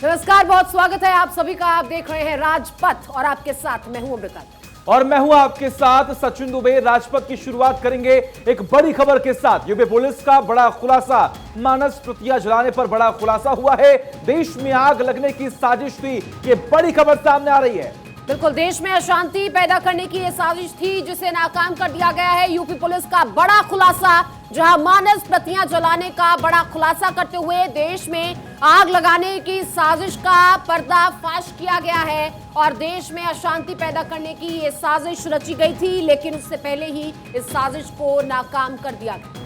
नमस्कार, बहुत स्वागत है आप सभी का। आप देख रहे हैं राजपथ और आपके साथ मैं हूं अमृता और मैं हूं आपके साथ सचिन दुबे। राजपथ की शुरुआत करेंगे एक बड़ी खबर के साथ। यूपी पुलिस का बड़ा खुलासा, मानस प्रतियां जलाने पर बड़ा खुलासा हुआ है। देश में आग लगने की साजिश थी, ये बड़ी खबर सामने आ रही है। बिल्कुल, देश में अशांति पैदा करने की यह साजिश थी जिसे नाकाम कर दिया गया है। यूपी पुलिस का बड़ा खुलासा, जहां मानस प्रतियां जलाने का बड़ा खुलासा करते हुए देश में आग लगाने की साजिश का पर्दाफाश किया गया है और देश में अशांति पैदा करने की यह साजिश रची गई थी, लेकिन उससे पहले ही इस साजिश को नाकाम कर दिया गया।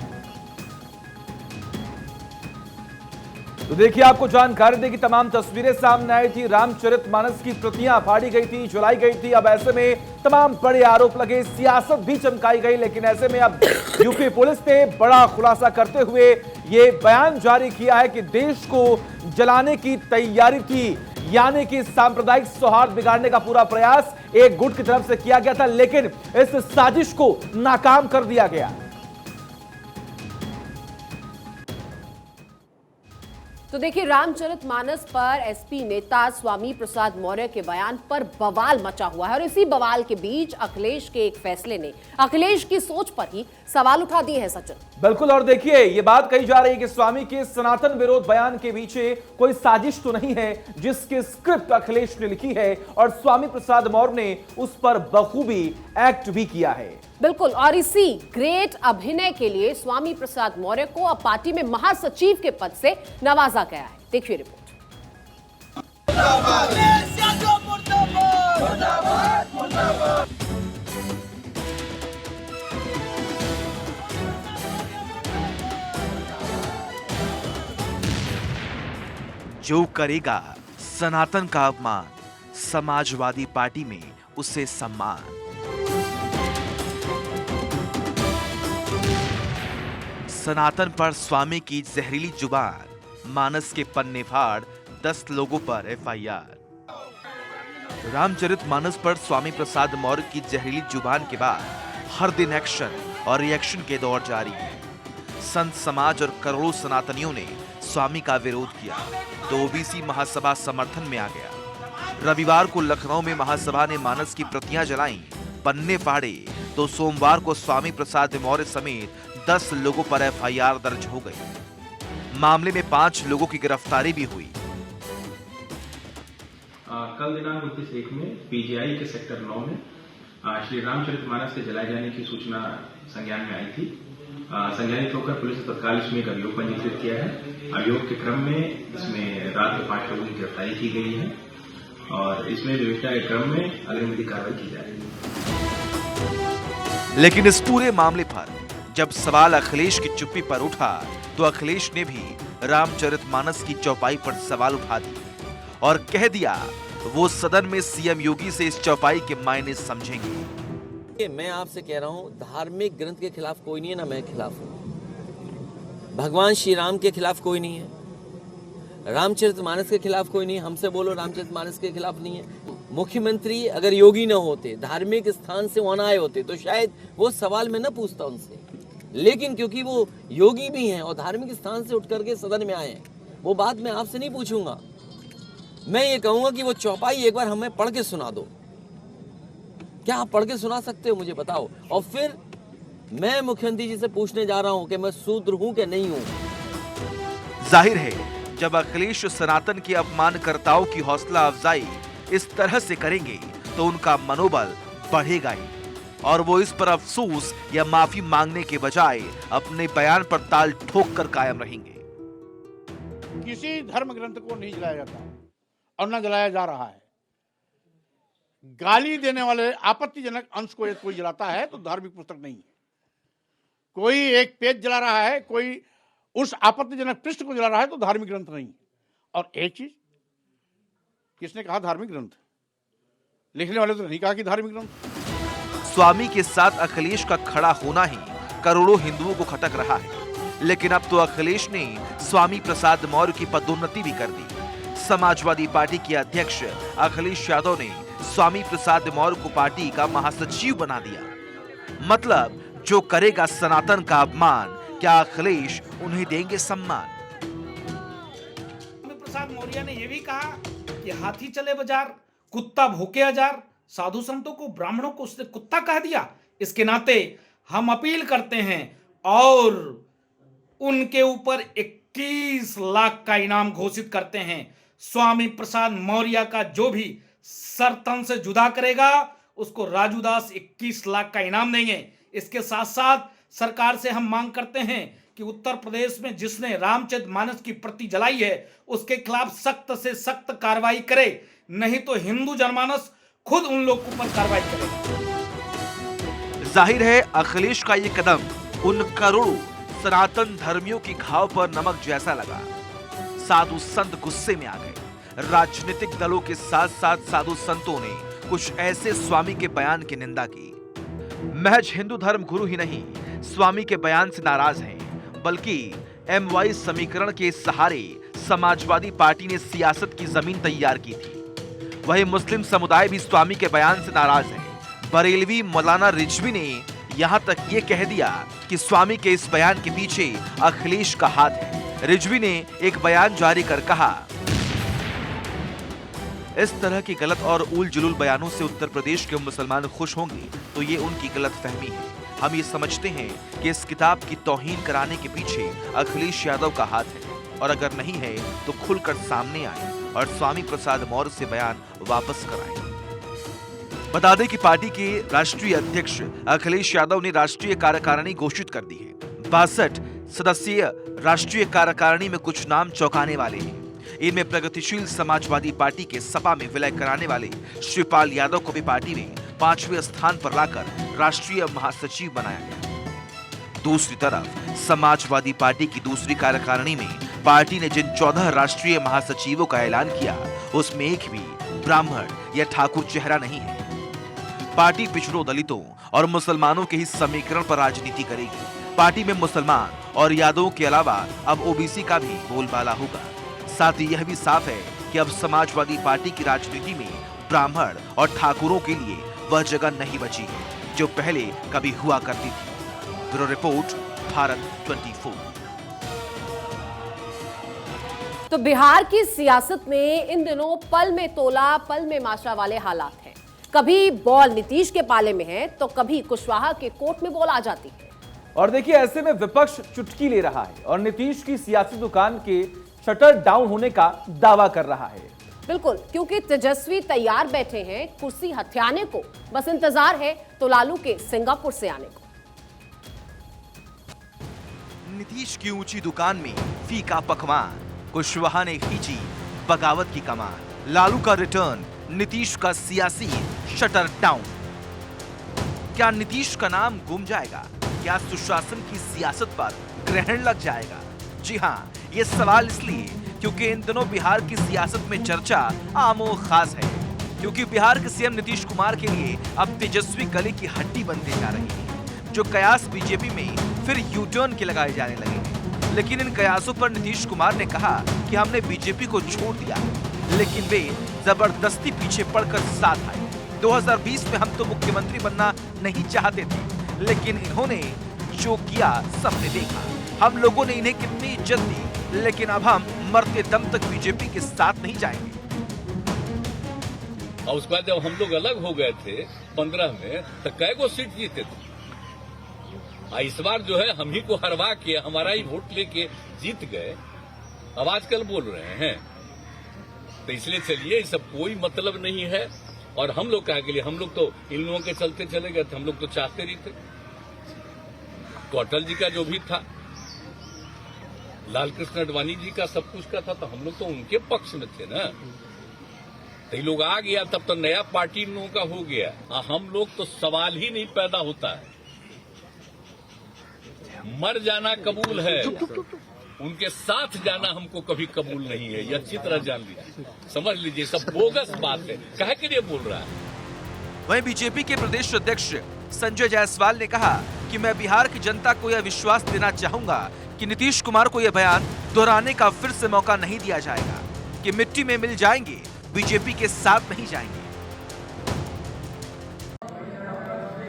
तो देखिए, आपको जानकारी दें कि तमाम तस्वीरें सामने आई थी। रामचरितमानस की प्रतियां फाड़ी गई थी, जलाई गई थी। अब ऐसे में तमाम बड़े आरोप लगे, सियासत भी चमकाई गई। लेकिन ऐसे में अब यूपी पुलिस ने बड़ा खुलासा करते हुए ये बयान जारी किया है कि देश को जलाने की तैयारी थी, यानी कि सांप्रदायिक सौहार्द बिगाड़ने का पूरा प्रयास एक गुट की तरफ से किया गया था, लेकिन इस साजिश को नाकाम कर दिया गया। तो देखिए, रामचरितमानस पर एसपी नेता स्वामी प्रसाद मौर्य के बयान पर बवाल मचा हुआ है और इसी बवाल के बीच अखिलेश के एक फैसले ने अखिलेश की सोच पर ही सवाल उठा दिए हैं सचिन। बिल्कुल, और देखिए, ये बात कही जा रही है कि स्वामी के सनातन विरोध बयान के पीछे कोई साजिश तो नहीं है जिसकी स्क्रिप्ट अखिलेश ने लिखी है और स्वामी प्रसाद मौर्य ने उस पर बखूबी एक्ट भी किया है। बिल्कुल, और इसी ग्रेट अभिनय के लिए स्वामी प्रसाद मौर्य को अब पार्टी में महासचिव के पद से नवाजा गया है। देखिए रिपोर्ट। जो करेगा सनातन का अपमान, समाजवादी पार्टी में उसे सम्मान। सनातन पर स्वामी की जहरीली जुबान, मानस के पन्ने फाड़, 10 लोगों पर एफआईआर। रामचरितमानस पर स्वामी प्रसाद मौर्य की जहरीली जुबान के बाद हर दिन एक्शन और रिएक्शन के दौर जारी है। संत समाज और करोड़ों सनातनियों ने स्वामी का विरोध किया तो ओबीसी महासभा समर्थन में आ गया। रविवार को लखनऊ में महासभा ने मानस की प्रतियां जलाईं, पन्ने फाड़े तो सोमवार को स्वामी प्रसाद मौर्य समेत 10 लोगों पर एफआईआर दर्ज हो गई। मामले में 5 लोगों की गिरफ्तारी भी हुई। कल दिनांक 29/1 में पीजीआई के सेक्टर 9 में श्री रामचरितमानस के जलाए जाने की सूचना संज्ञान में आई थी। संज्ञानित होकर पुलिस ने तत्काल इसमें एक अभियोग पंजीकृत किया है। अभियोग के क्रम में इसमें रात में 5 लोगों की गिरफ्तारी की गई है और इसमें विवेचना के क्रम में अग्रिम विधि कार्रवाई की जा रही है। लेकिन इस पूरे मामले पर जब सवाल अखिलेश की चुप्पी पर उठा तो अखिलेश ने भी रामचरितमानस की चौपाई पर सवाल उठा दिए और कह दिया वो सदन में सीएम योगी से इस चौपाई के मायने समझेंगे। मैं आपसे कह रहा हूं, धार्मिक ग्रंथ के खिलाफ कोई नहीं है, ना मैं खिलाफ हूं। भगवान श्री राम के खिलाफ कोई नहीं है, रामचरितमानस के खिलाफ कोई नहीं है। हमसे बोलो रामचरितमानस के खिलाफ नहीं है। मुख्यमंत्री अगर योगी न होते, धार्मिक स्थान से वहां आए होते तो शायद वो सवाल मैं न पूछता उनसे, लेकिन क्योंकि वो योगी भी हैं और धार्मिक स्थान से उठ करके सदन में आए हैं, वो बात मैं आपसे नहीं पूछूंगा। मैं ये कहूंगा कि वो चौपाई एक बार हमें पढ़ के सुना दो। क्या आप पढ़ के सुना सकते हो, मुझे बताओ। और फिर मैं मुख्यमंत्री जी से पूछने जा रहा हूं कि मैं शूद्र हूं कि नहीं हूं। जाहिर है, जब अखिलेश सनातन के अपमानकर्ताओं की हौसला अफजाई इस तरह से करेंगे तो उनका मनोबल बढ़ेगा ही और वो इस पर अफसोस या माफी मांगने के बजाय अपने बयान पर ताल ठोक कर कायम रहेंगे। किसी धर्म ग्रंथ को नहीं जलाया जाता और न जलाया जा रहा है। गाली देने वाले आपत्तिजनक अंश को यदि कोई जलाता है तो धार्मिक पुस्तक नहीं है। कोई एक पेज जला रहा है, कोई उस आपत्तिजनक पृष्ठ को जला रहा है तो धार्मिक ग्रंथ नहीं। और एक चीज, किसने कहा धार्मिक ग्रंथ? लिखने वाले तो नहीं कहा कि धार्मिक ग्रंथ। स्वामी के साथ अखिलेश का खड़ा होना ही करोड़ों हिंदुओं को खटक रहा है, लेकिन अब तो अखिलेश ने स्वामी प्रसाद मौर्य की पदोन्नति भी कर दी। समाजवादी पार्टी के अध्यक्ष अखिलेश यादव ने स्वामी प्रसाद मौर्य को पार्टी का महासचिव बना दिया। मतलब जो करेगा सनातन का अपमान, क्या अखिलेश उन्हें देंगे सम्मान? प्रसाद मौर्य ने यह भी कहा कि हाथी चले बाजार, कुत्ता भूखे हजार, साधु संतों को, ब्राह्मणों को उसने कुत्ता कह दिया। इसके नाते हम अपील करते हैं और उनके ऊपर 21 लाख का इनाम घोषित करते हैं। स्वामी प्रसाद मौर्य का जो भी सर तन से जुदा करेगा उसको राजू दास 21 लाख का इनाम देंगे। इसके साथ साथ सरकार से हम मांग करते हैं कि उत्तर प्रदेश में जिसने रामचरितमानस की प्रति जलाई है उसके खिलाफ सख्त से सख्त कार्रवाई करे, नहीं तो हिंदू जनमानस खुद उन लोग के ऊपर कार्रवाई करेगा। जाहिर है अखिलेश का ये कदम उन करोड़ों सनातन धर्मियों की घाव पर नमक जैसा लगा। साधु संत गुस्से में आ गए। राजनीतिक दलों के साथ साथ साधु संतों ने कुछ ऐसे स्वामी के बयान की निंदा की। महज हिंदू धर्म गुरु ही नहीं स्वामी के बयान से नाराज हैं, बल्कि MY समीकरण के सहारे समाजवादी पार्टी ने सियासत की जमीन तैयार की थी। वहीं मुस्लिम समुदाय भी स्वामी के बयान से नाराज है। बरेलवी मौलाना रिजवी ने यहां तक ये कह दिया कि स्वामी के इस बयान के पीछे अखिलेश का हाथ है। रिजवी ने एक बयान जारी कर कहा, इस तरह की गलत और उल जुलूल बयानों से उत्तर प्रदेश के मुसलमान खुश होंगे तो ये उनकी गलत फहमी है। हम ये समझते हैं कि इस किताब की तौहीन कराने के पीछे अखिलेश यादव का हाथ है, और अगर नहीं है तो खुलकर सामने आए और स्वामी प्रसाद मौर्य से बयान वापस कराएं। बता दें कि पार्टी के राष्ट्रीय अध्यक्ष अखिलेश यादव ने राष्ट्रीय कार्यकारिणी घोषित कर दी है। 62 सदस्यीय राष्ट्रीय कार्यकारिणी में कुछ नाम चौंकाने वाले हैं। इनमें प्रगतिशील समाजवादी पार्टी के सपा में विलय कराने वाले शिवपाल यादव को भी पार्टी ने 5वें स्थान पर लाकर राष्ट्रीय महासचिव बनाया गया। दूसरी तरफ समाजवादी पार्टी की दूसरी कार्यकारिणी में पार्टी ने जिन 14 राष्ट्रीय महासचिवों का ऐलान किया उसमें एक भी ब्राह्मण या ठाकुर चेहरा नहीं है। पार्टी पिछड़ों, दलितों और मुसलमानों के ही समीकरण पर राजनीति करेगी। पार्टी में मुसलमान और यादवों के अलावा अब ओबीसी का भी बोलबाला होगा। साथ ही यह भी साफ है कि अब समाजवादी पार्टी की राजनीति में ब्राह्मण और ठाकुरों के लिए वह जगह नहीं बची है जो पहले कभी हुआ करती थी। Bureau report, Bharat 24। तो बिहार की सियासत में इन दिनों पल में तोला पल में माशा वाले हालात हैं। कभी बॉल नीतीश के पाले में है तो कभी कुशवाहा के कोर्ट में बॉल आ जाती है। और देखिए, ऐसे में विपक्ष चुटकी ले रहा है और नीतीश की सियासी दुकान के शटर डाउन होने का दावा कर रहा है। बिल्कुल, क्योंकि तेजस्वी तैयार बैठे हैं कुर्सी हथियाने को, बस इंतजार है तो लालू के सिंगापुर से आने को। नीतीश की ऊंची दुकान में फीका पकवान, कुशवाहा ने खींची बगावत की कमान। लालू का रिटर्न, नीतीश का सियासी शटर डाउन। क्या नीतीश का नाम गुम जाएगा? क्या सुशासन की सियासत पर ग्रहण लग जाएगा? जी हाँ, ये सवाल इसलिए क्योंकि इन दिनों बिहार की सियासत में चर्चा आमो खास है, क्योंकि बिहार के सीएम नीतीश कुमार के लिए अब तेजस्वी गले की हड्डी बनते जा रही है, जो कयास बीजेपी में फिर यूटर्न के लगाए जाने लगे हैं। लेकिन इन कयासों पर नीतीश कुमार ने कहा कि हमने बीजेपी को छोड़ दिया, लेकिन वे जबरदस्ती पीछे पड़कर साथ आए। 2020 में हम तो मुख्यमंत्री बनना नहीं चाहते थे, लेकिन इन्होंने जो किया सबने देखा। हम लोगों ने इन्हें कितनी इज्जत दी, लेकिन अब हम मरते दम तक बीजेपी के साथ नहीं जाएंगे। और उसके बाद जब हम लोग अलग हो गए थे 15 में, तो कै गो सीट जीते थे। इस बार जो है हम ही को हरवा के हमारा ही वोट लेके जीत गए। अब आजकल बोल रहे हैं, तो इसलिए चलिए, इस सब कोई मतलब नहीं है। और हम लोग क्या के लिए, हम लोग तो इन लोगों के चलते चले गए थे, हम लोग तो चाहते नहीं थे। तो अटल जी का जो भी था, लाल कृष्ण आडवाणी जी का सब कुछ का था, तो हम लोग तो उनके पक्ष में थे ना। तो ये लोग आ गया, तब तो नया पार्टी इन लोगों का हो गया। हम लोग तो सवाल ही नहीं पैदा होता है। मर जाना कबूल है, उनके साथ जाना हमको कभी कबूल नहीं है। यह अच्छी तरह जान लीजिए, समझ लीजिए, सब बोगस बात है। काहे के लिए बोल रहा है? वहीं बीजेपी के प्रदेश अध्यक्ष संजय जायसवाल ने कहा कि मैं बिहार की जनता को यह विश्वास देना चाहूंगा कि नीतीश कुमार को यह बयान दोहराने का फिर से मौका नहीं दिया जाएगा कि मिट्टी में मिल जाएंगे, बीजेपी के साथ नहीं जाएंगे।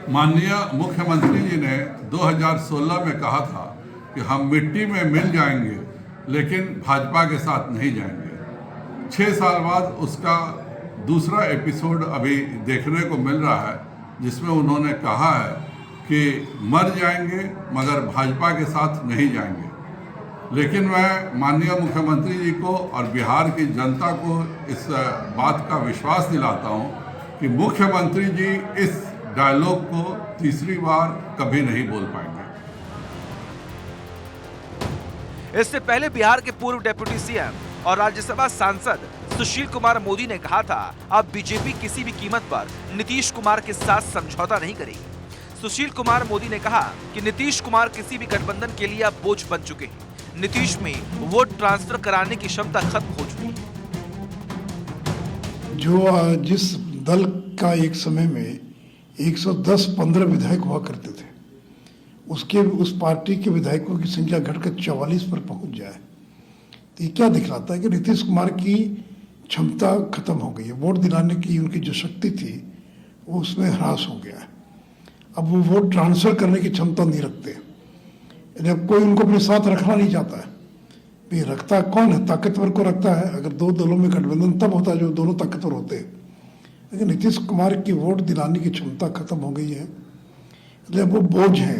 माननीय मुख्यमंत्री जी ने 2016 में कहा था कि हम मिट्टी में मिल जाएंगे, लेकिन भाजपा के साथ नहीं जाएंगे। 6 साल बाद उसका दूसरा एपिसोड अभी देखने को मिल रहा है, जिसमें उन्होंने कहा है कि मर जाएंगे मगर भाजपा के साथ नहीं जाएंगे। लेकिन मैं माननीय मुख्यमंत्री जी को और बिहार की जनता को इस बात का विश्वास दिलाता हूं कि मुख्यमंत्री जी इस डायलॉग को तीसरी बार कभी नहीं बोल पाएंगे। इससे पहले बिहार के पूर्व डिप्टी सीएम और राज्यसभा सांसद सुशील कुमार मोदी ने कहा था, अब बीजेपी किसी भी कीमत पर नीतीश कुमार के साथ समझौता नहीं करेगी। सुशील कुमार मोदी ने कहा कि नीतीश कुमार किसी भी गठबंधन के लिए अब बोझ बन चुके हैं। नीतीश में वोट ट्रांसफर कराने की क्षमता खत्म हो चुकी है। जो जिस दल का एक समय में 110-15 विधायक हुआ करते थे, उस पार्टी के विधायकों की संख्या घटकर 44 पर पहुंच जाए, तो ये क्या दिखलाता है कि नीतीश कुमार की क्षमता खत्म हो गई है। वोट दिलाने की उनकी जो शक्ति थी वो उसमें ह्रास हो गया है। अब वो वोट ट्रांसफर करने की क्षमता नहीं रखते। जब कोई उनको अपने साथ रखना नहीं चाहता है, भाई रखता कौन है? ताकतवर को रखता है। अगर दो दलों में गठबंधन तब होता है जो दोनों ताकतवर होते हैं। लेकिन नीतीश कुमार की वोट दिलाने की क्षमता खत्म हो गई है। जब वो बोझ है,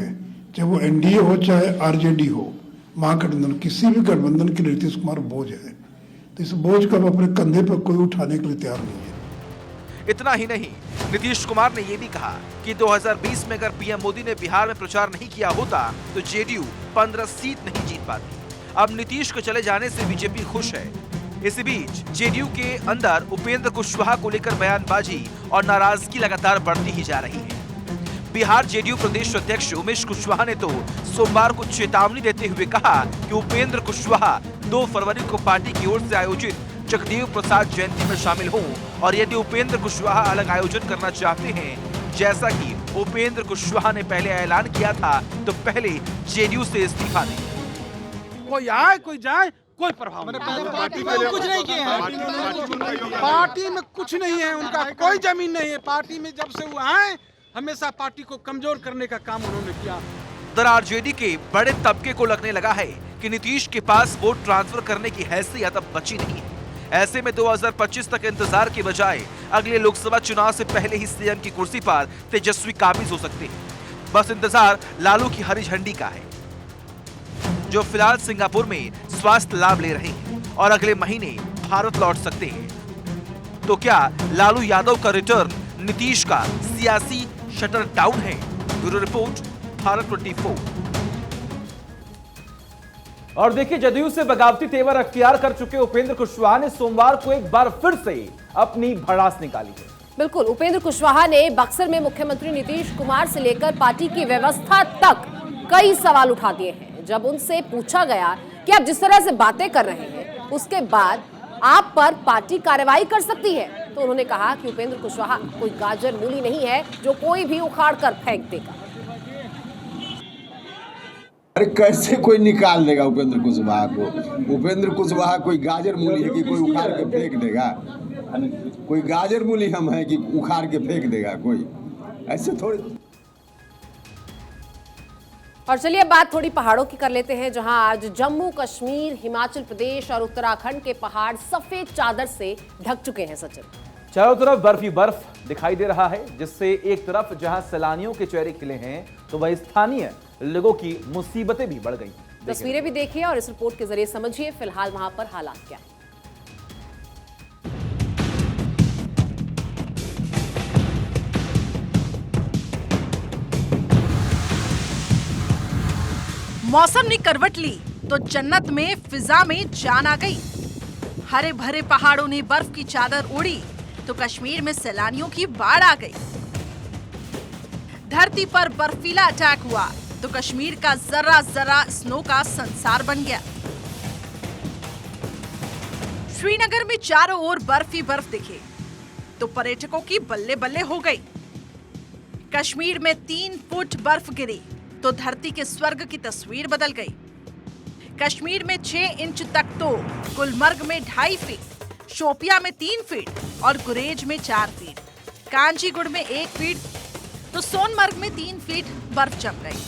चाहे वो एनडीए हो चाहे आरजेडी हो, महागठबंधन, किसी भी गठबंधन के लिए नीतीश कुमार बोझ है। तो इस बोझ को अपने कंधे पर कोई उठाने के लिए तैयार नहीं है। इतना ही नहीं, नीतीश कुमार ने यह भी कहा कि 2020 में अगर पीएम मोदी ने बिहार में प्रचार नहीं किया होता तो जेडीयू 15 सीट नहीं जीत पाती। अब नीतीश के चले जाने से बीजेपी खुश है। इसी बीच जेडीयू के अंदर उपेंद्र कुशवाहा को लेकर बयानबाजी और नाराजगी लगातार बढ़ती ही जा रही है। बिहार जेडीयू प्रदेश अध्यक्ष उमेश कुशवाहा ने तो सोमवार को चेतावनी देते हुए कहा कि उपेंद्र कुशवाहा 2 फरवरी को पार्टी की ओर से आयोजित जगदेव प्रसाद जयंती में शामिल हों, और यदि उपेंद्र कुशवाहा अलग आयोजन करना चाहते हैं, जैसा कि उपेंद्र कुशवाहा ने पहले ऐलान किया था, तो पहले जेडीयू से इस्तीफा दें। कोई आए कोई जाए कोई प्रभाव नहीं। पार्टी में कुछ नहीं किए हैं, पार्टी में कुछ नहीं है, उनका कोई जमीन नहीं है। पार्टी में जब से वो आए हमेशा पार्टी को कमजोर करने का काम उन्होंने किया। आरजेडी के बड़े तबके को लगने लगा है कि नीतीश के पास वोट ट्रांसफर करने की हैसियत अब बची नहीं है। ऐसे में 2025 तक इंतजार के बजाय अगले लोकसभा चुनाव से पहले ही सीएम की कुर्सी पर तेजस्वी काबिज हो सकते हैं। बस इंतजार लालू की हरी झंडी का है, जो फिलहाल सिंगापुर में स्वास्थ्य लाभ ले रहे हैं और अगले महीने भारत लौट सकते हैं। तो क्या लालू यादव का रिटर्न नीतीश का सियासी शटर डाउन है? Bureau report, Bharat 24। और देखिए, जदयू से बगावती तेवर अख्तियार कर चुके उपेंद्र कुशवाहा ने सोमवार को एक बार फिर से अपनी भड़ास निकाली है। बिल्कुल, उपेंद्र कुशवाहा ने बक्सर में मुख्यमंत्री नीतीश कुमार से लेकर पार्टी की व्यवस्था तक कई सवाल उठा दिए हैं। जब उनसे पूछा गया कि आप जिस तरह से बातें कर रहे हैं उसके बाद आप पर पार्टी कार्रवाई कर सकती है, तो उन्होंने कहा कि उपेंद्र कुशवाहा कोई गाजर मूली नहीं है जो कोई भी उखाड़ कर फेंक देगा। अरे कैसे कोई निकाल देगा उपेंद्र कुशवाहा को? उपेंद्र कुशवाहा कोई गाजर मूली है कि कोई उखाड़ के फेंक देगा? कोई गाजर मूली हम हैं कि उखाड़ के फेंक देगा कोई? ऐसे थोड़ी। और चलिए बात थोड़ी पहाड़ों की कर लेते हैं, जहां आज जम्मू कश्मीर, हिमाचल प्रदेश और उत्तराखंड के पहाड़ सफेद चादर से ढक चुके हैं। सचिन, चारों तरफ बर्फ ही बर्फ दिखाई दे रहा है, जिससे एक तरफ जहां सैलानियों के चेहरे खिले हैं तो वहीं स्थानीय लोगों की मुसीबतें भी बढ़ गई। तस्वीरें भी देखिए और इस रिपोर्ट के जरिए समझिए फिलहाल वहां पर हालात क्या है। मौसम ने करवट ली तो जन्नत में फिजा में जान आ गई। हरे भरे पहाड़ों ने बर्फ की चादर ओढ़ी तो कश्मीर में सैलानियों की बाढ़ आ गई। धरती पर बर्फीला अटैक हुआ तो कश्मीर का जर्रा जर्रा स्नो का संसार बन गया। श्रीनगर में चारों ओर बर्फ ही बर्फ दिखे तो पर्यटकों की बल्ले बल्ले हो गई। कश्मीर में 3 फुट बर्फ गिरी तो धरती के स्वर्ग की तस्वीर बदल गई। कश्मीर में 6 इंच तक तो गुलमर्ग में 2.5 फीट, शोपिया में 3 फीट और गुरेज में 4 फीट, कांचीगुड़ में 1 फीट तो सोनमर्ग में 3 फीट बर्फ जम गई।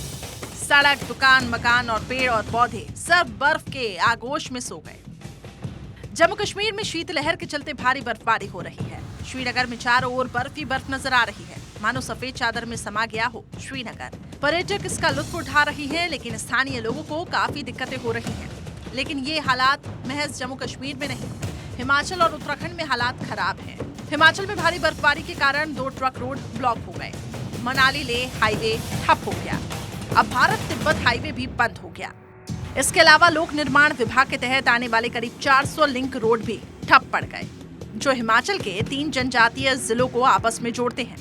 सड़क, दुकान, मकान और पेड़ और पौधे सब बर्फ के आगोश में सो गए। जम्मू कश्मीर में शीतलहर के चलते भारी बर्फबारी हो रही है। श्रीनगर में चारों ओर बर्फ ही बर्फ नजर आ रही है, मानो सफेद चादर में समा गया हो श्रीनगर। पर्यटक इसका लुत्फ उठा रही हैं, लेकिन स्थानीय लोगों को काफी दिक्कतें हो रही हैं। लेकिन ये हालात महज जम्मू कश्मीर में नहीं, हिमाचल और उत्तराखंड में हालात खराब हैं। हिमाचल में भारी बर्फबारी के कारण 2 ट्रक रोड ब्लॉक हो गए। मनाली लेह हाईवे ठप हो गया। अब भारत तिब्बत हाईवे भी बंद हो गया। इसके अलावा लोक निर्माण विभाग के तहत आने वाले करीब 400 लिंक रोड भी ठप पड़ गए, जो हिमाचल के 3 जनजातीय जिलों को आपस में जोड़ते हैं।